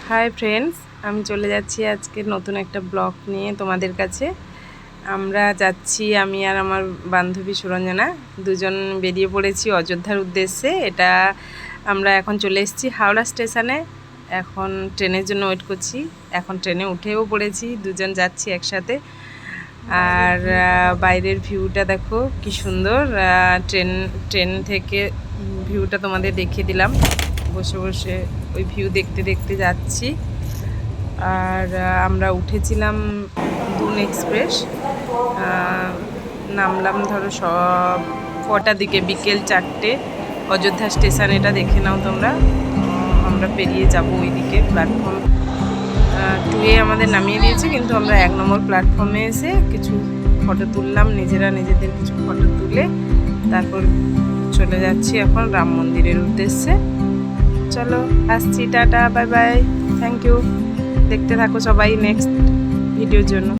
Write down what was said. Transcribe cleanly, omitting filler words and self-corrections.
Hi friends, আমি চলে যাচ্ছি আজকে নতুন একটা ব্লগ নিয়ে তোমাদের কাছে। আমরা যাচ্ছি, আমি আর আমার বান্ধবী সুরঞ্জনা দুজন বেরিয়ে পড়েছি অযোধ্যার উদ্দেশ্যে। এটা আমরা এখন চলে এসেছি হাওড়া স্টেশনে। এখন ট্রেনের জন্য ওয়েট করছি। এখন ট্রেনে উঠেও পড়েছি, দুজন যাচ্ছি একসাথে। আর বাইরের ভিউটা দেখো কি সুন্দর। ট্রেন থেকে ভিউটা তোমাদের দেখিয়ে দিলাম। বসে বসে ওই ভিউ দেখতে দেখতে যাচ্ছি। আর আমরা উঠেছিলাম দুন এক্সপ্রেস। নামলাম ধরো সব কটার দিকে, বিকেল 4টে। অযোধ্যা স্টেশন এটা দেখে নাও তোমরা। আমরা পেরিয়ে যাব ওই দিকে। প্ল্যাটফর্ম 2-এ আমাদের নামিয়ে দিয়েছে, কিন্তু আমরা 1 নম্বর প্ল্যাটফর্মে এসে কিছু ফটো তুললাম, নিজেদের কিছু ফটো তুলে তারপর চলে যাচ্ছি এখন রাম মন্দিরের উদ্দেশ্যে। চলো আসছি, tata, bye bye, thank you. দেখতে থাকো সবাই নেক্সট ভিডিওর জন্য।